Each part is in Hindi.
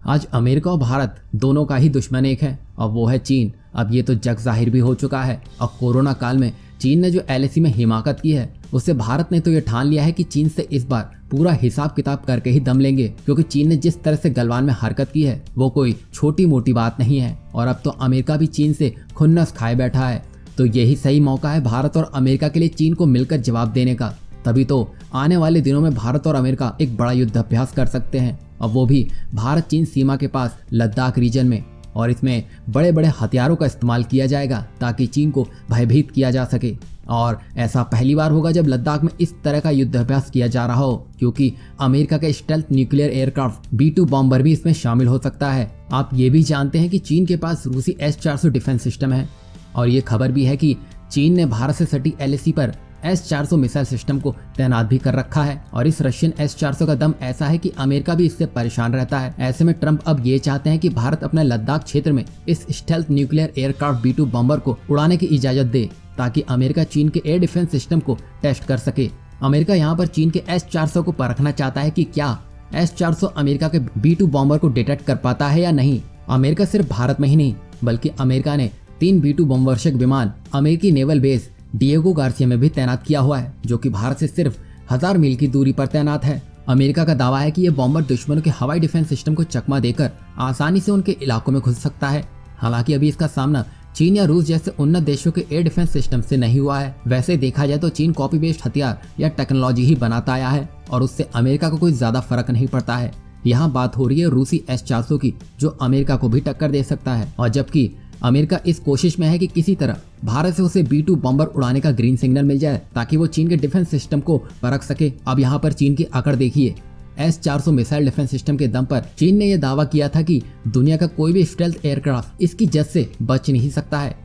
आज अमेरिका और भारत दोनों का ही दुश्मन एक है और वो है चीन। अब ये तो जग जाहिर भी हो चुका है और कोरोना काल में चीन ने जो एलएसी में हिमाकत की है उससे भारत ने तो ये ठान लिया है कि चीन से इस बार पूरा हिसाब किताब करके ही दम लेंगे, क्योंकि चीन ने जिस तरह से गलवान में हरकत की है वो कोई छोटी मोटी बात नहीं है। और अब तो अमेरिका भी चीन से खुन्नस खाए बैठा है। तो यही सही मौका है भारत और अमेरिका के लिए चीन को मिलकर जवाब देने का। तभी तो आने वाले दिनों में भारत और अमेरिका एक बड़ा युद्धाभ्यास कर सकते हैं, और वो भी भारत चीन सीमा के पास लद्दाख रीजन में। और इसमें बड़े बड़े हथियारों का इस्तेमाल किया जाएगा ताकि चीन को भयभीत किया जा सके। और ऐसा पहली बार होगा जब लद्दाख में इस तरह का युद्धाभ्यास किया जा रहा हो, क्योंकि अमेरिका का stealth nuclear aircraft B-2 bomber भी इसमें शामिल हो सकता है। आप ये भी जानते हैं कि चीन के पास रूसी S-400 डिफेंस सिस्टम है, और ये खबर भी है कि चीन ने भारत से सटी LAC पर S-400 मिसाइल सिस्टम को तैनात भी कर रखा है। और इस रशियन S-400 का दम ऐसा है कि अमेरिका भी इससे परेशान रहता है। ऐसे में ट्रंप अब ये चाहते हैं कि भारत अपने लद्दाख क्षेत्र में इस stealth nuclear aircraft B-2 bomber को उड़ाने की इजाजत दे, ताकि अमेरिका चीन के एयर डिफेंस सिस्टम को टेस्ट कर सके। अमेरिका यहाँ पर चीन के S-400 को परखना चाहता है कि क्या S-400 अमेरिका के B-2 बॉम्बर को डिटेक्ट कर पाता है या नहीं। अमेरिका सिर्फ भारत में ही नहीं बल्कि अमेरिका ने 3 B-2 बमवर्षक विमान अमेरिकी नेवल बेस डिएगो गार्सिया में भी तैनात किया हुआ है, जो कि भारत से सिर्फ 1000 मील की दूरी पर तैनात है। अमेरिका का दावा है कि यह बॉम्बर दुश्मनों के हवाई डिफेंस सिस्टम को चकमा देकर आसानी से उनके इलाकों में घुस सकता है। हालांकि अभी इसका सामना चीन या रूस जैसे उन्नत देशों के एयर डिफेंस सिस्टम से नहीं हुआ है। वैसे देखा जाए तो चीन कॉपी बेस्ड हथियार या टेक्नोलॉजी ही बनाता आया है और उससे अमेरिका को कोई ज्यादा फर्क नहीं पड़ता है। यहाँ बात हो रही है रूसी S-400 की, जो अमेरिका को भी टक्कर दे सकता है। और जबकि अमेरिका इस कोशिश में है कि किसी तरह भारत से उसे B-2 बॉम्बर उड़ाने का ग्रीन सिग्नल मिल जाए ताकि वो चीन के डिफेंस सिस्टम को परख सके। अब यहाँ पर चीन की अकड़ देखिए। S-400 मिसाइल डिफेंस सिस्टम के दम पर चीन ने यह दावा किया था कि दुनिया का कोई भी स्टेल्थ एयरक्राफ्ट इसकी जद से बच नहीं सकता है।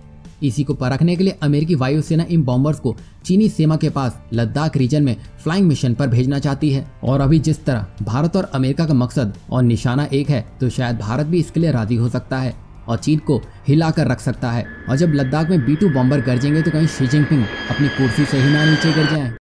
इसी को परखने के लिए अमेरिकी वायुसेना इन बॉम्बर्स को चीनी सीमा के पास लद्दाख रीजन में फ्लाइंग मिशन पर भेजना चाहती है। और अभी जिस तरह भारत और अमेरिका का मकसद और निशाना एक है, तो शायद भारत भी इसके लिए राजी हो सकता है और चीन को हिला कर रख सकता है। और जब लद्दाख में B-2 बॉम्बर गरजेंगे तो कहीं शी जिनपिंग अपनी कुर्सी से ही ना नीचे गिर जाएं।